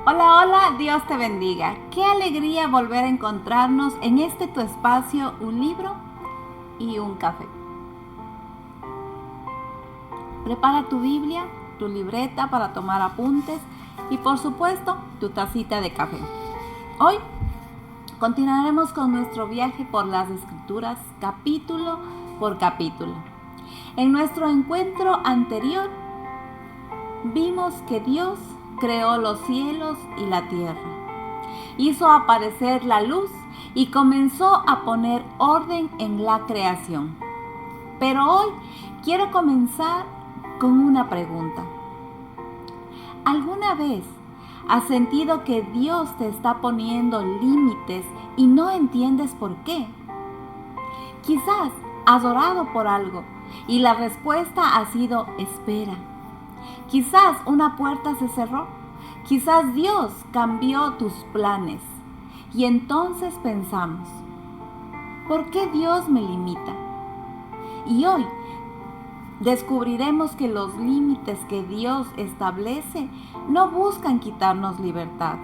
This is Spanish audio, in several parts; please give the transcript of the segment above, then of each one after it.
Hola, hola, Dios te bendiga. Qué alegría volver a encontrarnos en este tu espacio, un libro y un café. Prepara tu Biblia, tu libreta para tomar apuntes y por supuesto tu tacita de café. Hoy continuaremos con nuestro viaje por las Escrituras capítulo por capítulo. En nuestro encuentro anterior vimos que Dios creó los cielos y la tierra, hizo aparecer la luz y comenzó a poner orden en la creación. Pero hoy quiero comenzar con una pregunta. ¿Alguna vez has sentido que Dios te está poniendo límites y no entiendes por qué? Quizás has orado por algo y la respuesta ha sido espera. Quizás una puerta se cerró. Quizás Dios cambió tus planes. Y entonces pensamos, ¿por qué Dios me limita? Y hoy descubriremos que los límites que Dios establece no buscan quitarnos libertad.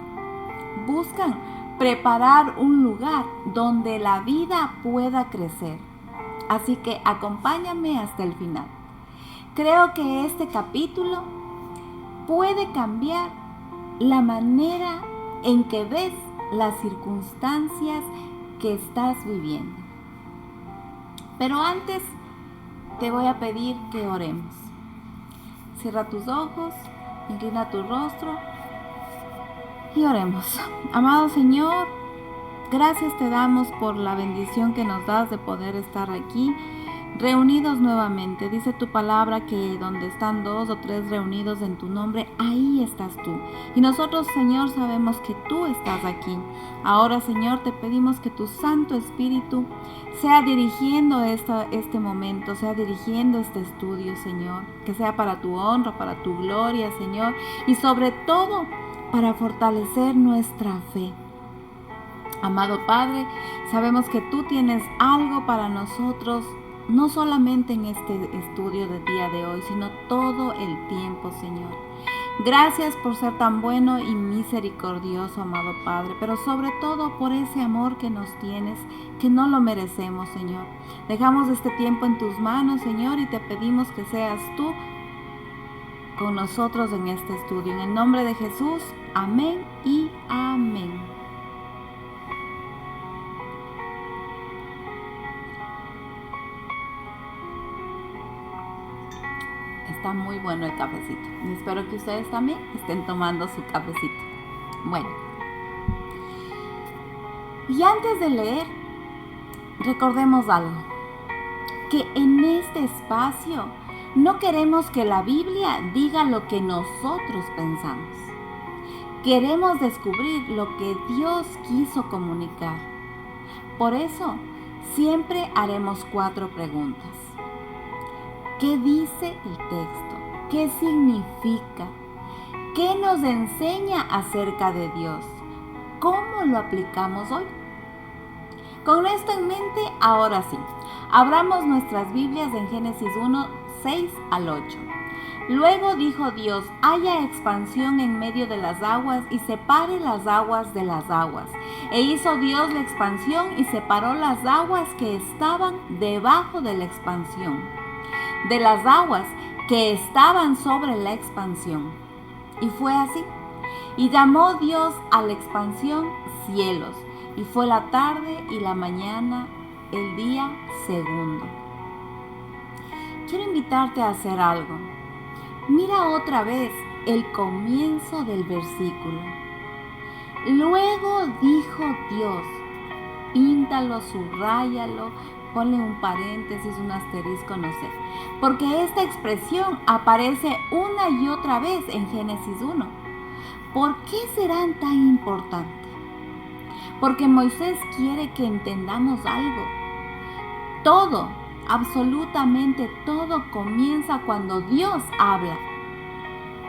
Buscan preparar un lugar donde la vida pueda crecer. Así que acompáñame hasta el final. Creo que este capítulo puede cambiar la manera en que ves las circunstancias que estás viviendo. Pero antes te voy a pedir que oremos. Cierra tus ojos, inclina tu rostro y oremos. Amado Señor, gracias te damos por la bendición que nos das de poder estar aquí reunidos nuevamente. Dice tu palabra que donde están 2 o 3 reunidos en tu nombre, ahí estás tú. Y nosotros, Señor, sabemos que tú estás aquí. Ahora, Señor, te pedimos que tu Santo Espíritu sea dirigiendo este momento, sea dirigiendo este estudio, Señor. Que sea para tu honra, para tu gloria, Señor. Y sobre todo, para fortalecer nuestra fe. Amado Padre, sabemos que tú tienes algo para nosotros, no solamente en este estudio del día de hoy, sino todo el tiempo, Señor. Gracias por ser tan bueno y misericordioso, amado Padre, pero sobre todo por ese amor que nos tienes, que no lo merecemos, Señor. Dejamos este tiempo en tus manos, Señor, y te pedimos que seas tú con nosotros en este estudio. En el nombre de Jesús, amén y amén. Está muy bueno el cafecito y espero que ustedes también estén tomando su cafecito. Bueno, y antes de leer, recordemos algo, que en este espacio no queremos que la Biblia diga lo que nosotros pensamos. Queremos descubrir lo que Dios quiso comunicar. Por eso, siempre haremos 4 preguntas. ¿Qué dice el texto? ¿Qué significa? ¿Qué nos enseña acerca de Dios? ¿Cómo lo aplicamos hoy? Con esto en mente, ahora sí, abramos nuestras Biblias en Génesis 1, 6 al 8. Luego dijo Dios, haya expansión en medio de las aguas y separe las aguas de las aguas. E hizo Dios la expansión y separó las aguas que estaban debajo de la expansión de las aguas que estaban sobre la expansión. Y fue así. Y llamó Dios a la expansión cielos. Y fue la tarde y la mañana, el día segundo. Quiero invitarte a hacer algo. Mira otra vez el comienzo del versículo. Luego dijo Dios, píntalo, subráyalo, ponle un paréntesis, un asterisco, no sé. Porque esta expresión aparece una y otra vez en Génesis 1. ¿Por qué serán tan importantes? Porque Moisés quiere que entendamos algo. Todo, absolutamente todo comienza cuando Dios habla.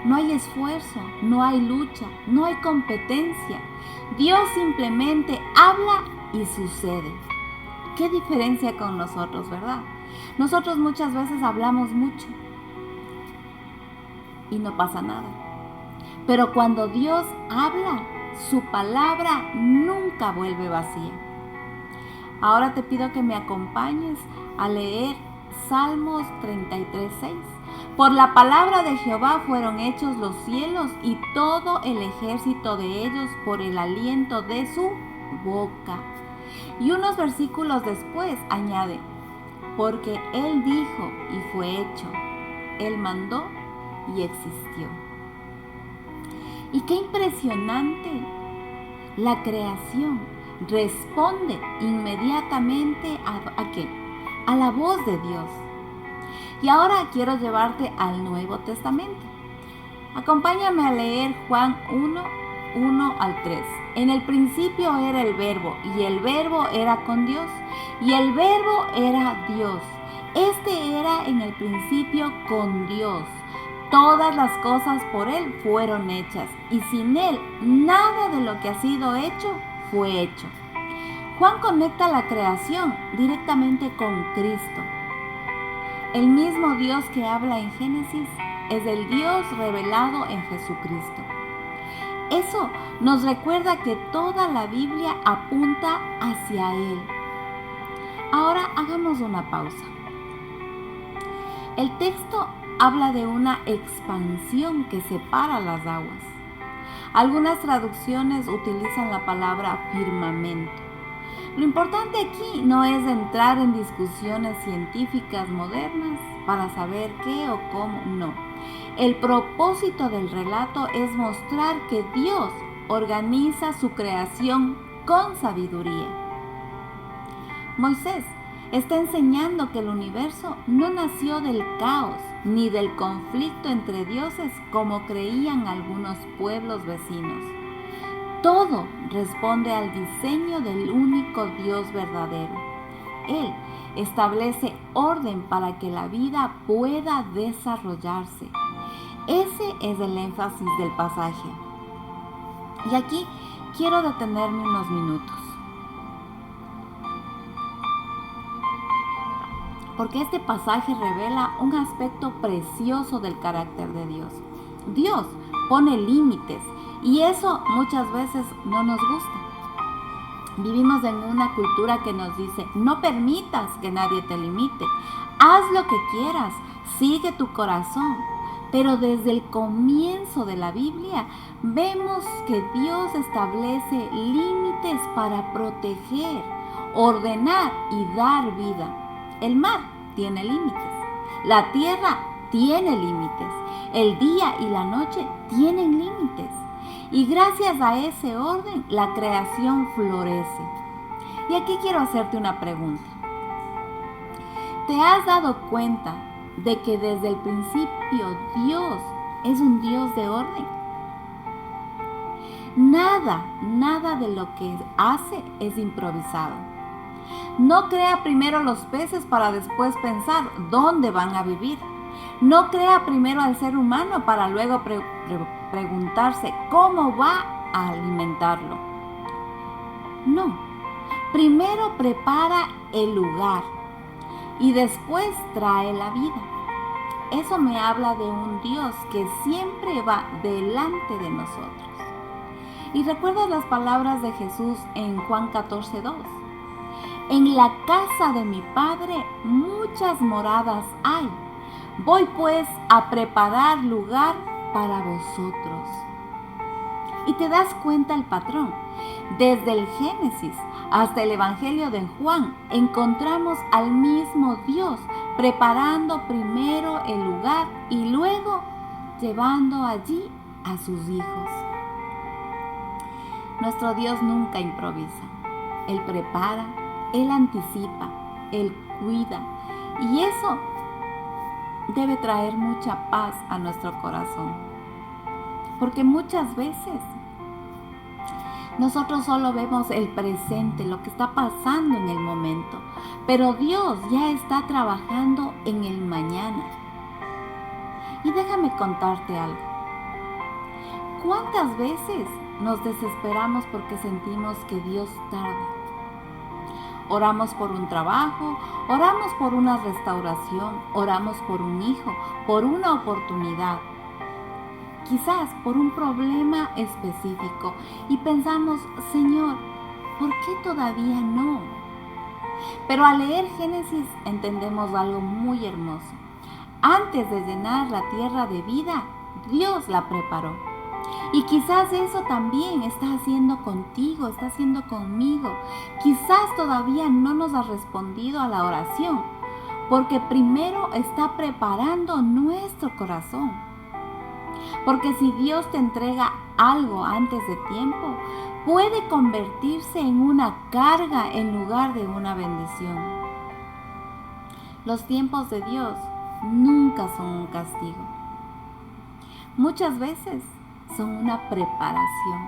No hay esfuerzo, no hay lucha, no hay competencia. Dios simplemente habla y sucede. ¿Qué diferencia con nosotros, verdad? Nosotros muchas veces hablamos mucho y no pasa nada. Pero cuando Dios habla, su palabra nunca vuelve vacía. Ahora te pido que me acompañes a leer Salmos 33:6. Por la palabra de Jehová fueron hechos los cielos y todo el ejército de ellos por el aliento de su boca. Y unos versículos después añade, porque Él dijo y fue hecho, Él mandó y existió. Y qué impresionante, la creación responde inmediatamente ¿a qué? A la voz de Dios. Y ahora quiero llevarte al Nuevo Testamento. Acompáñame a leer Juan 1 al 3. En el principio era el Verbo, y el Verbo era con Dios, y el Verbo era Dios. Este era en el principio con Dios. Todas las cosas por Él fueron hechas, y sin Él nada de lo que ha sido hecho fue hecho. Juan conecta la creación directamente con Cristo. El mismo Dios que habla en Génesis es el Dios revelado en Jesucristo. Eso nos recuerda que toda la Biblia apunta hacia Él. Ahora hagamos una pausa. El texto habla de una expansión que separa las aguas. Algunas traducciones utilizan la palabra firmamento. Lo importante aquí no es entrar en discusiones científicas modernas para saber qué o cómo, no. El propósito del relato es mostrar que Dios organiza su creación con sabiduría. Moisés está enseñando que el universo no nació del caos ni del conflicto entre dioses como creían algunos pueblos vecinos. Todo responde al diseño del único Dios verdadero. Él establece orden para que la vida pueda desarrollarse. Ese es el énfasis del pasaje. Y aquí quiero detenerme unos minutos. Porque este pasaje revela un aspecto precioso del carácter de Dios. Dios pone límites y eso muchas veces no nos gusta. Vivimos en una cultura que nos dice, no permitas que nadie te limite, haz lo que quieras, sigue tu corazón. Pero desde el comienzo de la Biblia vemos que Dios establece límites para proteger, ordenar y dar vida. El mar tiene límites, la tierra tiene límites, el día y la noche tienen límites. Y gracias a ese orden, la creación florece. Y aquí quiero hacerte una pregunta. ¿Te has dado cuenta de que desde el principio Dios es un Dios de orden? Nada de lo que hace es improvisado. No crea primero los peces para después pensar dónde van a vivir. No crea primero al ser humano para luego preguntarse cómo va a alimentarlo. No, primero prepara el lugar y después trae la vida. Eso me habla de un Dios que siempre va delante de nosotros. Y recuerdas las palabras de Jesús en Juan 14:2. En la casa de mi Padre muchas moradas hay. Voy pues a preparar lugar para vosotros. Y te das cuenta el patrón. Desde el Génesis hasta el Evangelio de Juan encontramos al mismo Dios preparando primero el lugar y luego llevando allí a sus hijos. Nuestro Dios nunca improvisa. Él prepara, Él anticipa, Él cuida. Y eso debe traer mucha paz a nuestro corazón. Porque muchas veces nosotros solo vemos el presente, lo que está pasando en el momento. Pero Dios ya está trabajando en el mañana. Y déjame contarte algo. ¿Cuántas veces nos desesperamos porque sentimos que Dios tarda? Oramos por un trabajo, oramos por una restauración, oramos por un hijo, por una oportunidad. quizás por un problema específico y pensamos, Señor, ¿por qué todavía no? Pero al leer Génesis entendemos algo muy hermoso. Antes de llenar la tierra de vida, Dios la preparó. Y quizás eso también está haciendo contigo, está haciendo conmigo. Quizás todavía no nos ha respondido a la oración, porque primero está preparando nuestro corazón. Porque si Dios te entrega algo antes de tiempo, puede convertirse en una carga en lugar de una bendición. Los tiempos de Dios nunca son un castigo. Muchas veces son una preparación.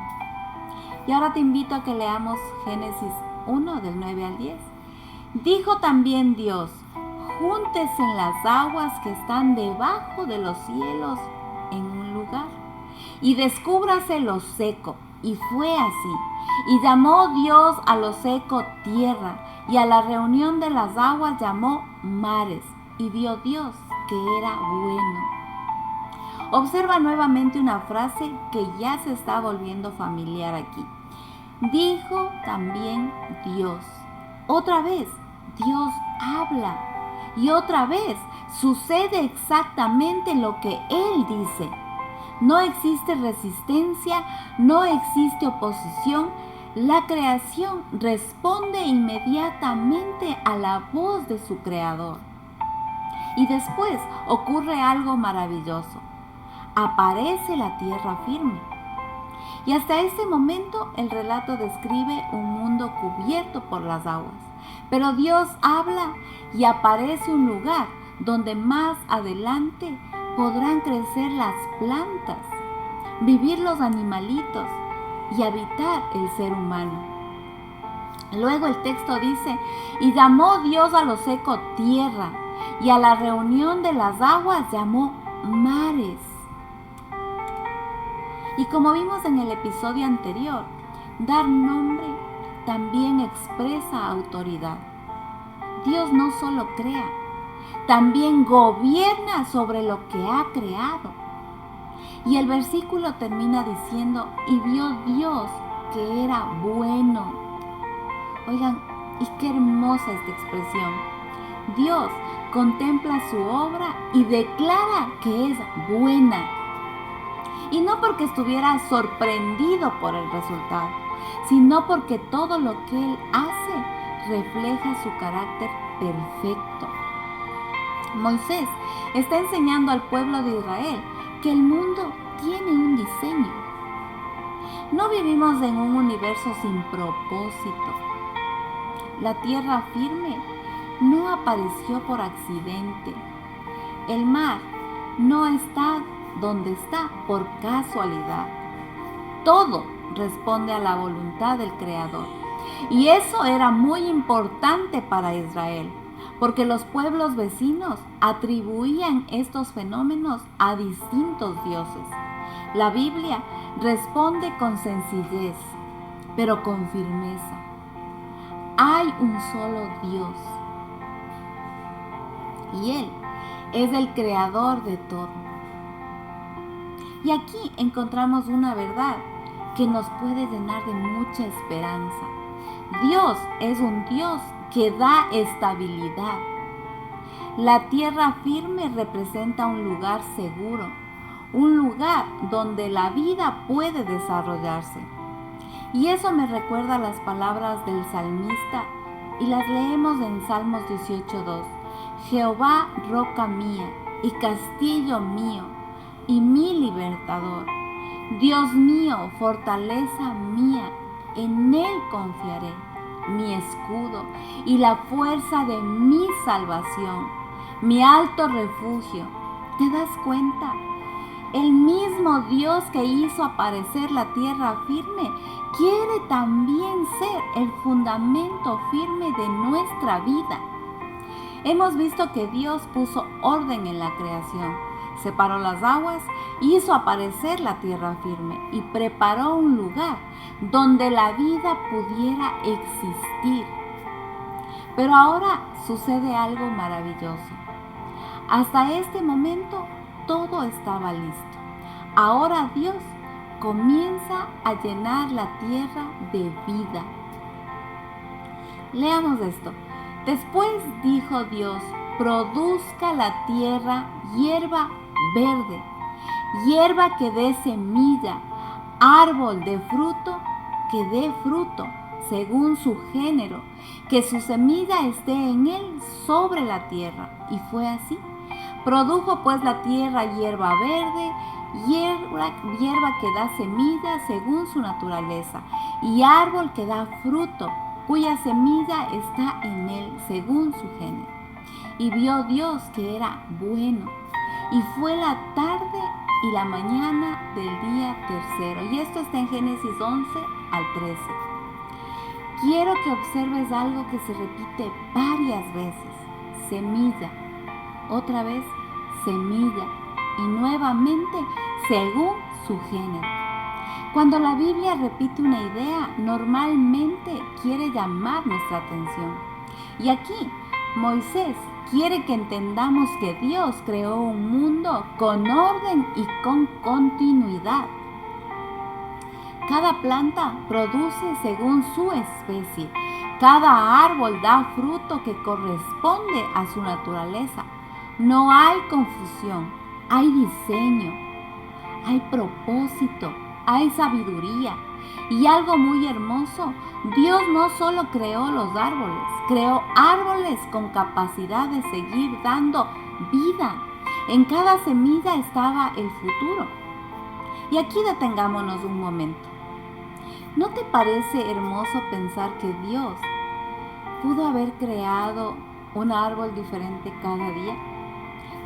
Y ahora te invito a que leamos Génesis 1 del 9 al 10. Dijo también Dios, júntese en las aguas que están debajo de los cielos en un lugar y descúbrase lo seco. Y fue así. Y llamó Dios a lo seco tierra, y a la reunión de las aguas llamó mares. Y vio Dios que era bueno. Observa nuevamente una frase que ya se está volviendo familiar aquí. Dijo también Dios. Otra vez, Dios habla. Y otra vez, sucede exactamente lo que Él dice. No existe resistencia, no existe oposición. La creación responde inmediatamente a la voz de su creador. Y después ocurre algo maravilloso. Aparece la tierra firme. Y hasta este momento el relato describe un mundo cubierto por las aguas. Pero Dios habla y aparece un lugar donde más adelante podrán crecer las plantas, vivir los animalitos y habitar el ser humano. Luego el texto dice, y llamó Dios a lo seco tierra, y a la reunión de las aguas llamó mares. Y como vimos en el episodio anterior, dar nombre también expresa autoridad. Dios no solo crea, también gobierna sobre lo que ha creado. Y el versículo termina diciendo, y vio Dios que era bueno. Oigan, y qué hermosa esta expresión. Dios contempla su obra y declara que es buena. Y no porque estuviera sorprendido por el resultado, sino porque todo lo que Él hace refleja su carácter perfecto. Moisés está enseñando al pueblo de Israel que el mundo tiene un diseño. No vivimos en un universo sin propósito. La tierra firme no apareció por accidente. El mar no está donde está por casualidad. Todo responde a la voluntad del Creador. Y eso era muy importante para Israel, porque los pueblos vecinos atribuían estos fenómenos a distintos dioses. La Biblia responde con sencillez, pero con firmeza. Hay un solo Dios, y Él es el creador de todo. Y aquí encontramos una verdad que nos puede llenar de mucha esperanza. Dios es un Dios que da estabilidad. La tierra firme representa un lugar seguro, un lugar donde la vida puede desarrollarse. Y eso me recuerda las palabras del salmista y las leemos en Salmos 18:2. Jehová, roca mía y castillo mío y mi libertador. Dios mío, fortaleza mía, en Él confiaré, mi escudo y la fuerza de mi salvación, mi alto refugio. ¿Te das cuenta? El mismo Dios que hizo aparecer la tierra firme quiere también ser el fundamento firme de nuestra vida. Hemos visto que Dios puso orden en la creación, separó las aguas, hizo aparecer la tierra firme y preparó un lugar donde la vida pudiera existir. Pero ahora sucede algo maravilloso. Hasta este momento todo estaba listo. Ahora Dios comienza a llenar la tierra de vida. Leamos esto. Después dijo Dios: produzca la tierra hierba verde, hierba que dé semilla, árbol de fruto que dé fruto, según su género, que su semilla esté en él sobre la tierra. Y fue así. Produjo pues la tierra hierba verde, hierba que da semilla según su naturaleza, y árbol que da fruto, cuya semilla está en él según su género. Y vio Dios que era bueno, y fue la tarde y la mañana del día tercero. Y esto está en Génesis 11 al 13. Quiero que observes algo que se repite varias veces: semilla, otra vez semilla, y nuevamente según su género. Cuando la Biblia repite una idea, normalmente quiere llamar nuestra atención. Y aquí Moisés quiere que entendamos que Dios creó un mundo con orden y con continuidad. Cada planta produce según su especie. Cada árbol da fruto que corresponde a su naturaleza. No hay confusión, hay diseño, hay propósito, hay sabiduría. Y algo muy hermoso, Dios no solo creó los árboles, creó árboles con capacidad de seguir dando vida. En cada semilla estaba el futuro. Y aquí detengámonos un momento. ¿No te parece hermoso pensar que Dios pudo haber creado un árbol diferente cada día?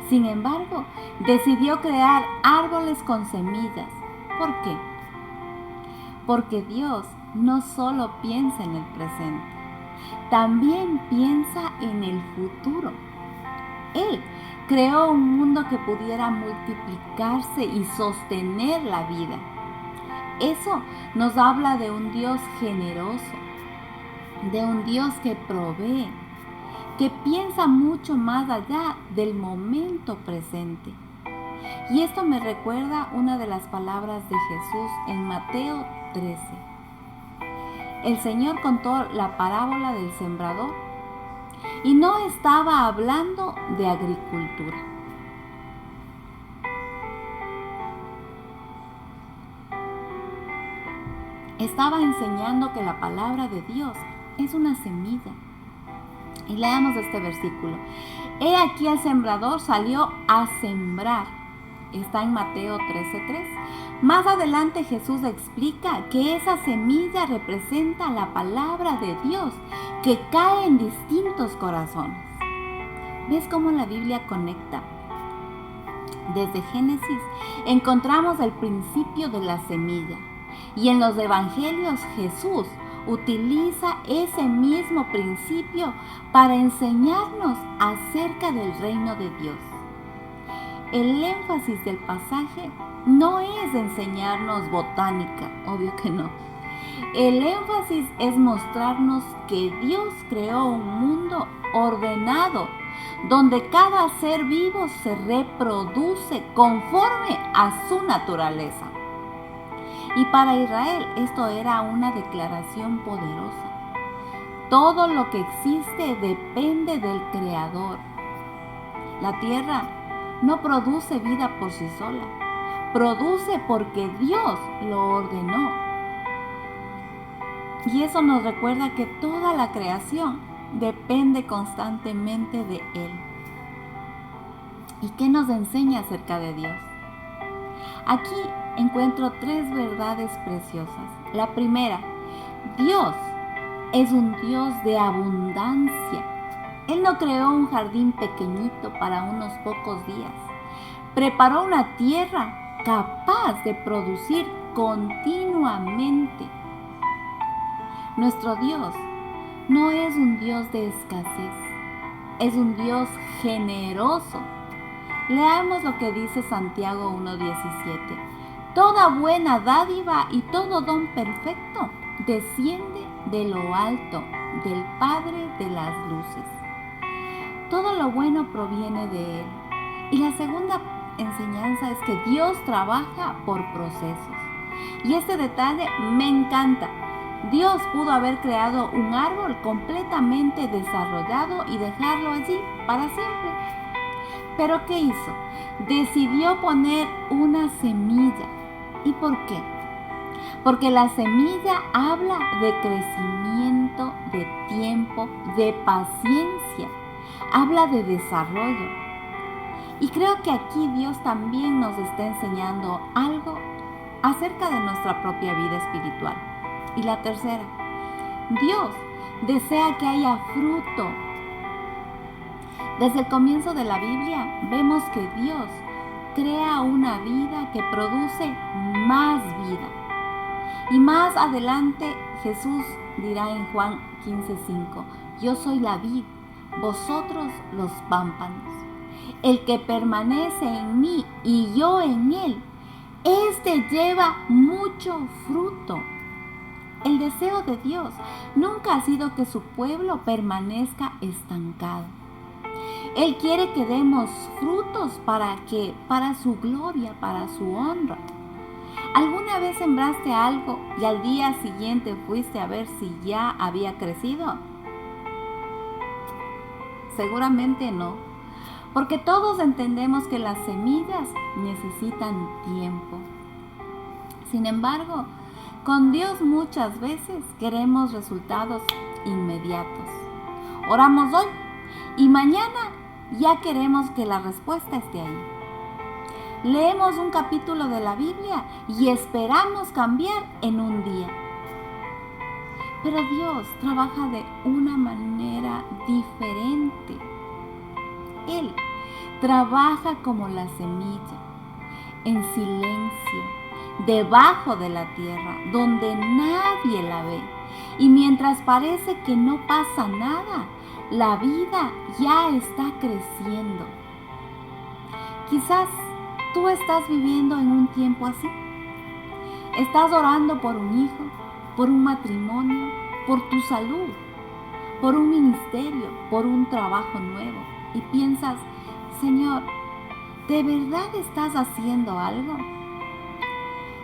Sin embargo, decidió crear árboles con semillas. ¿Por qué? Porque Dios no solo piensa en el presente, también piensa en el futuro. Él creó un mundo que pudiera multiplicarse y sostener la vida. Eso nos habla de un Dios generoso, de un Dios que provee, que piensa mucho más allá del momento presente. Y esto me recuerda una de las palabras de Jesús en Mateo 13. El Señor contó la parábola del sembrador y no estaba hablando de agricultura. Estaba enseñando que la palabra de Dios es una semilla. Y leamos este versículo. He aquí el sembrador salió a sembrar. Está en Mateo 13:3. Más adelante Jesús explica que esa semilla representa la palabra de Dios que cae en distintos corazones. ¿Ves cómo la Biblia conecta? Desde Génesis encontramos el principio de la semilla. Y en los evangelios Jesús utiliza ese mismo principio para enseñarnos acerca del reino de Dios. El énfasis del pasaje no es enseñarnos botánica, obvio que no. El énfasis es mostrarnos que Dios creó un mundo ordenado, donde cada ser vivo se reproduce conforme a su naturaleza. Y para Israel esto era una declaración poderosa. Todo lo que existe depende del Creador. La tierra no produce vida por sí sola, produce porque Dios lo ordenó. Y eso nos recuerda que toda la creación depende constantemente de Él. ¿Y qué nos enseña acerca de Dios? Aquí encuentro 3 verdades preciosas. La primera, Dios es un Dios de abundancia. Él no creó un jardín pequeñito para unos pocos días. Preparó una tierra capaz de producir continuamente. Nuestro Dios no es un Dios de escasez, es un Dios generoso. Leamos lo que dice Santiago 1:17. Toda buena dádiva y todo don perfecto desciende de lo alto, del Padre de las luces. Todo lo bueno proviene de Él. Y la segunda enseñanza es que Dios trabaja por procesos. Y este detalle me encanta. Dios pudo haber creado un árbol completamente desarrollado y dejarlo allí para siempre. ¿Pero qué hizo? Decidió poner una semilla. ¿Y por qué? Porque la semilla habla de crecimiento, de tiempo, de paciencia. Habla de desarrollo. Y creo que aquí Dios también nos está enseñando algo acerca de nuestra propia vida espiritual. Y la tercera, Dios desea que haya fruto. Desde el comienzo de la Biblia vemos que Dios crea una vida que produce más vida. Y más adelante Jesús dirá en Juan 15:5, yo soy la vid, vosotros los pámpanos. El que permanece en mí y yo en él, este lleva mucho fruto. El deseo de Dios nunca ha sido que su pueblo permanezca estancado. Él quiere que demos frutos para su gloria, para su honra. ¿Alguna vez sembraste algo y al día siguiente fuiste a ver si ya había crecido? Seguramente no, porque todos entendemos que las semillas necesitan tiempo. Sin embargo, con Dios muchas veces queremos resultados inmediatos. Oramos hoy y mañana ya queremos que la respuesta esté ahí. Leemos un capítulo de la Biblia y esperamos cambiar en un día. Pero Dios trabaja de una manera diferente. Él trabaja como la semilla, en silencio, debajo de la tierra, donde nadie la ve. Y mientras parece que no pasa nada, la vida ya está creciendo. Quizás tú estás viviendo en un tiempo así. Estás orando por un hijo, por un matrimonio, por tu salud, por un ministerio, por un trabajo nuevo. Y piensas, Señor, ¿de verdad estás haciendo algo?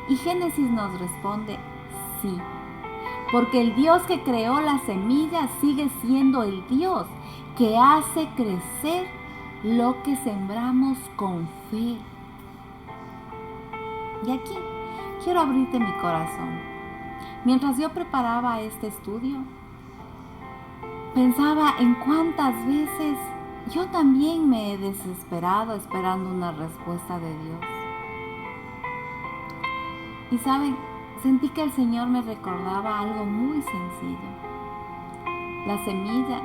Y Génesis nos responde, sí, porque el Dios que creó las semillas sigue siendo el Dios que hace crecer lo que sembramos con fe. Y aquí quiero abrirte mi corazón. Mientras yo preparaba este estudio, pensaba en cuántas veces yo también me he desesperado esperando una respuesta de Dios. Y saben, sentí que el Señor me recordaba algo muy sencillo. La semilla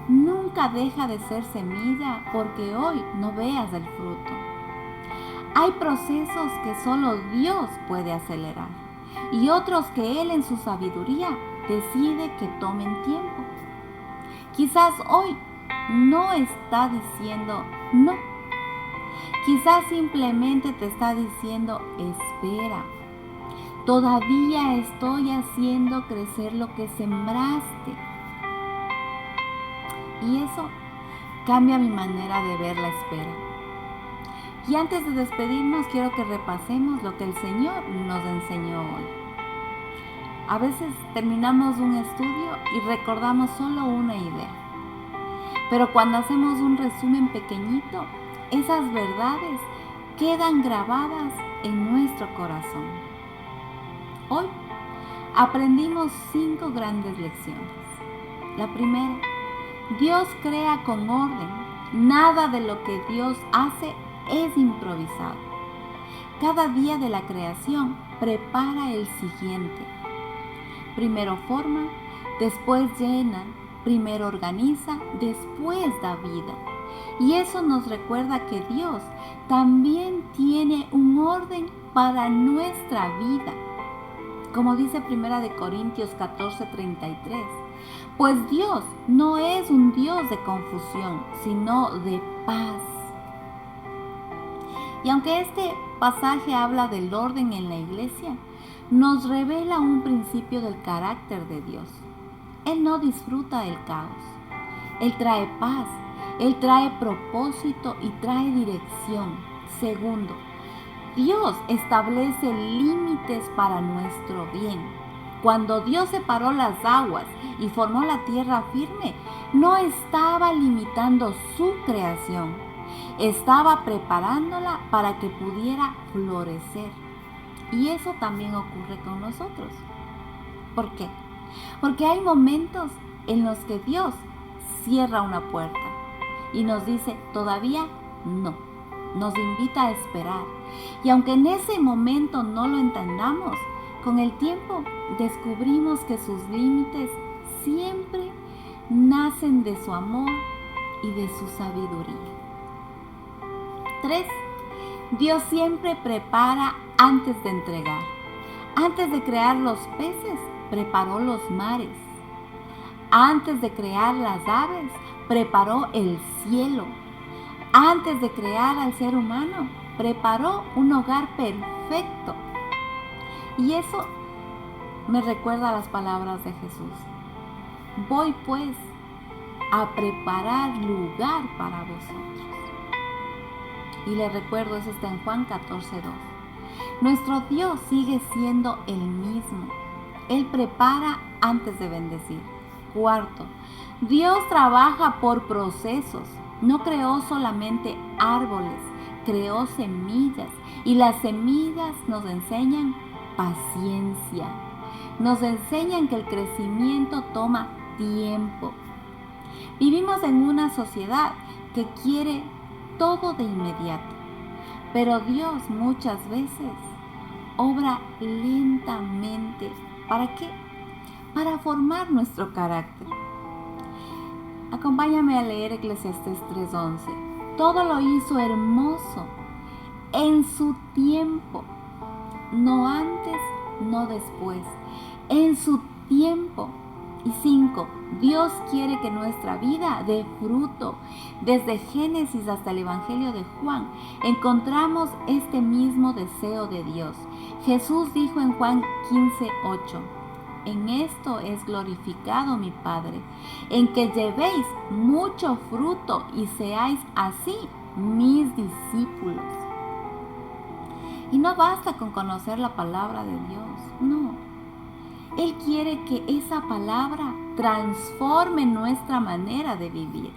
nunca deja de ser semilla porque hoy no veas el fruto. Hay procesos que solo Dios puede acelerar y otros que Él en su sabiduría decide que tomen tiempo. Quizás hoy no está diciendo no. Quizás simplemente te está diciendo espera. Todavía estoy haciendo crecer lo que sembraste. Y eso cambia mi manera de ver la espera. Y antes de despedirnos, quiero que repasemos lo que el Señor nos enseñó hoy. A veces terminamos un estudio y recordamos solo una idea. Pero cuando hacemos un resumen pequeñito, esas verdades quedan grabadas en nuestro corazón. Hoy aprendimos 5 grandes lecciones. La primera, Dios crea con orden. Nada de lo que Dios hace es improvisado. Cada día de la creación prepara el siguiente. Primero forma, después llena, primero organiza, después da vida. Y eso nos recuerda que Dios también tiene un orden para nuestra vida. Como dice 1 Corintios 14:33, pues Dios no es un Dios de confusión, sino de paz. Y aunque este pasaje habla del orden en la iglesia, nos revela un principio del carácter de Dios. Él no disfruta del caos. Él trae paz, Él trae propósito y trae dirección. Segundo, Dios establece límites para nuestro bien. Cuando Dios separó las aguas y formó la tierra firme, no estaba limitando su creación, estaba preparándola para que pudiera florecer. Y eso también ocurre con nosotros. ¿Por qué? Porque hay momentos en los que Dios cierra una puerta y nos dice, todavía no. Nos invita a esperar. Y aunque en ese momento no lo entendamos, con el tiempo descubrimos que sus límites siempre nacen de su amor y de su sabiduría. 3. Dios siempre prepara antes de entregar. Antes de crear los peces, preparó los mares. Antes de crear las aves, preparó el cielo. Antes de crear al ser humano, preparó un hogar perfecto. Y eso me recuerda a las palabras de Jesús. Voy pues a preparar lugar para vosotros. Y les recuerdo, eso está en Juan 14:2. Nuestro Dios sigue siendo el mismo. Él prepara antes de bendecir. 4. Dios trabaja por procesos. No creó solamente árboles, creó semillas. Y las semillas nos enseñan paciencia. Nos enseñan que el crecimiento toma tiempo. Vivimos en una sociedad que quiere todo de inmediato, pero Dios muchas veces obra lentamente. ¿Para qué? Para formar nuestro carácter. Acompáñame a leer Eclesiastés 3:11. Todo lo hizo hermoso en su tiempo, no antes, no después, en su tiempo. Y 5. Dios quiere que nuestra vida dé fruto. Desde Génesis hasta el Evangelio de Juan encontramos este mismo deseo de Dios. Jesús dijo en Juan 15:8, en esto es glorificado mi Padre, en que llevéis mucho fruto y seáis así mis discípulos. Y no basta con conocer la palabra de Dios, no. Él quiere que esa palabra transforme nuestra manera de vivir.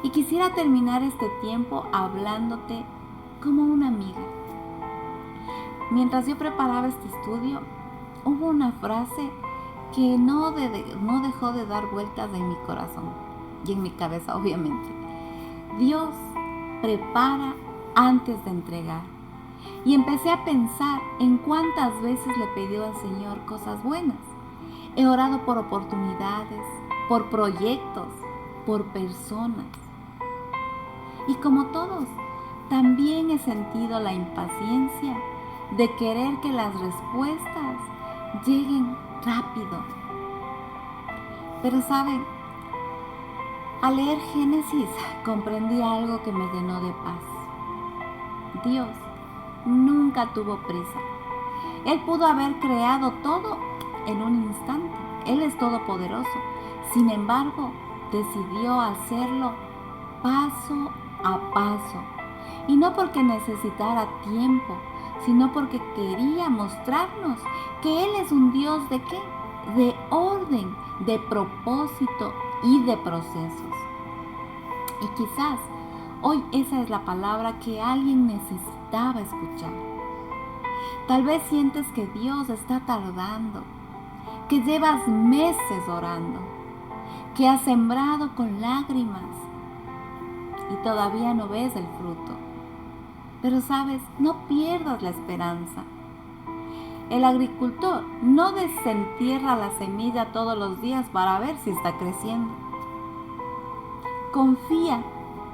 Y quisiera terminar este tiempo hablándote como una amiga. Mientras yo preparaba este estudio, hubo una frase que no dejó de dar vueltas en mi corazón y en mi cabeza, obviamente. Dios prepara antes de entregar. Y empecé a pensar en cuántas veces le pedí al Señor cosas buenas. He orado por oportunidades, por proyectos, por personas. Y como todos, también he sentido la impaciencia de querer que las respuestas lleguen rápido. Pero saben, al leer Génesis comprendí algo que me llenó de paz. Dios nunca tuvo prisa. Él pudo haber creado todo en un instante. Él es todopoderoso. Sin embargo, decidió hacerlo paso a paso. Y no porque necesitara tiempo, sino porque quería mostrarnos que Él es un Dios ¿de qué? De orden, de propósito y de procesos. Y quizás hoy esa es la palabra que alguien necesitaba escuchar. Tal vez sientes que Dios está tardando, que llevas meses orando, que has sembrado con lágrimas y todavía no ves el fruto. Pero sabes, no pierdas la esperanza. El agricultor no desentierra la semilla todos los días para ver si está creciendo. Confía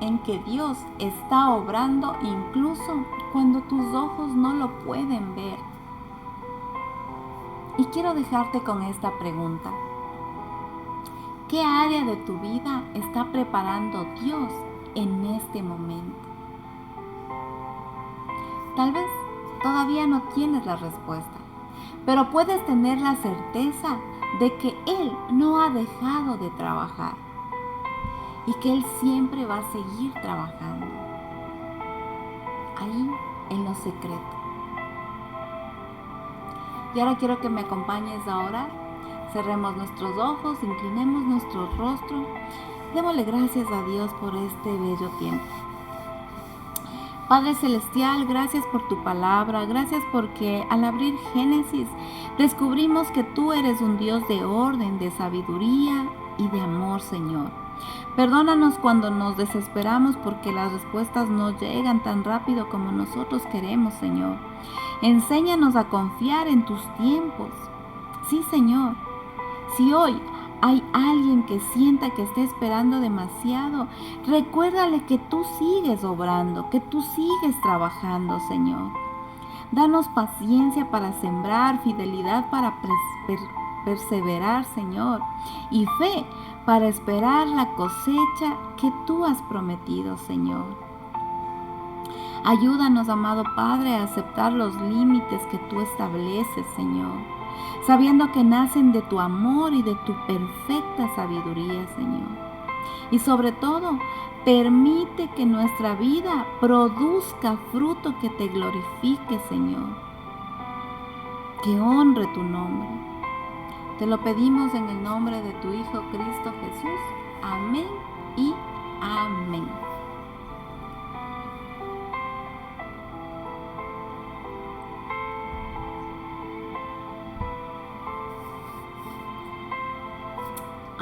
en que Dios está obrando incluso cuando tus ojos no lo pueden ver. Y quiero dejarte con esta pregunta. ¿Qué área de tu vida está preparando Dios en este momento? Tal vez todavía no tienes la respuesta, pero puedes tener la certeza de que Él no ha dejado de trabajar y que Él siempre va a seguir trabajando. ahí en lo secreto. Y ahora quiero que me acompañes a orar. Cerremos nuestros ojos, inclinemos nuestro rostro. Démosle gracias a Dios por este bello tiempo. Padre Celestial, gracias por tu palabra, gracias porque al abrir Génesis descubrimos que tú eres un Dios de orden, de sabiduría y de amor, Señor. Perdónanos cuando nos desesperamos porque las respuestas no llegan tan rápido como nosotros queremos, Señor. Enséñanos a confiar en tus tiempos. Sí, Señor. Si hoy hay alguien que sienta que está esperando demasiado, recuérdale que tú sigues obrando, que tú sigues trabajando, Señor. Danos paciencia para sembrar, fidelidad para perseverar, Señor, y fe para esperar la cosecha que tú has prometido, Señor. Ayúdanos, amado Padre, a aceptar los límites que tú estableces, Señor, sabiendo que nacen de tu amor y de tu perfecta sabiduría, Señor. Y sobre todo, permite que nuestra vida produzca fruto que te glorifique, Señor, que honre tu nombre. Te lo pedimos en el nombre de tu Hijo Cristo Jesús. Amén y amén.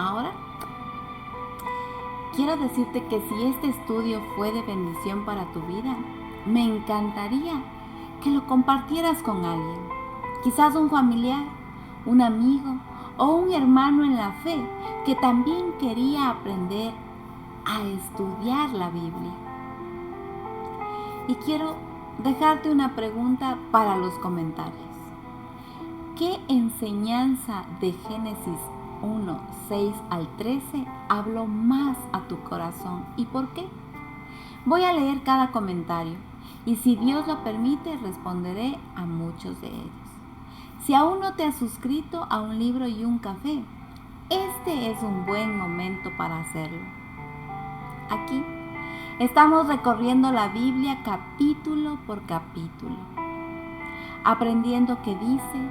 Ahora, quiero decirte que si este estudio fue de bendición para tu vida, me encantaría que lo compartieras con alguien, quizás un familiar, un amigo o un hermano en la fe que también quería aprender a estudiar la Biblia. Y quiero dejarte una pregunta para los comentarios. ¿Qué enseñanza de Génesis 1, 6 al 13 habló más a tu corazón y por qué? Voy a leer cada comentario y si Dios lo permite responderé a muchos de ellos. Si aún no te has suscrito a Un Libro y un Café, este es un buen momento para hacerlo. Aquí estamos recorriendo la Biblia capítulo por capítulo, aprendiendo qué dice,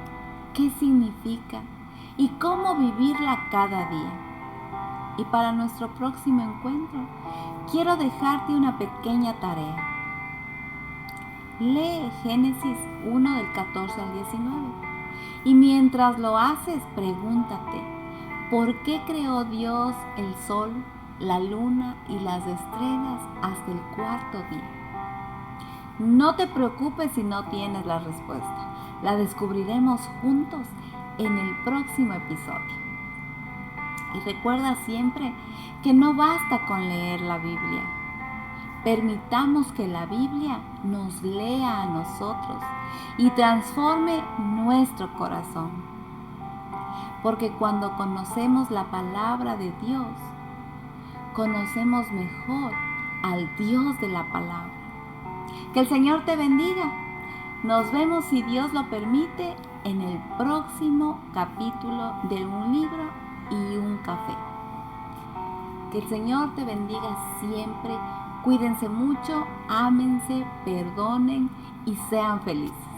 qué significa y cómo vivirla cada día. Y para nuestro próximo encuentro, quiero dejarte una pequeña tarea. Lee Génesis 1 del 14 al 19. Y mientras lo haces, pregúntate, ¿por qué creó Dios el sol, la luna y las estrellas hasta el cuarto día? No te preocupes si no tienes la respuesta. La descubriremos juntos en el próximo episodio. Y recuerda siempre que no basta con leer la Biblia. Permitamos que la Biblia nos lea a nosotros y transforme nuestro corazón. Porque cuando conocemos la palabra de Dios, conocemos mejor al Dios de la palabra. Que el Señor te bendiga. Nos vemos, si Dios lo permite, en el próximo capítulo de Un Libro y un Café. Que el Señor te bendiga siempre. Cuídense mucho, ámense, perdonen y sean felices.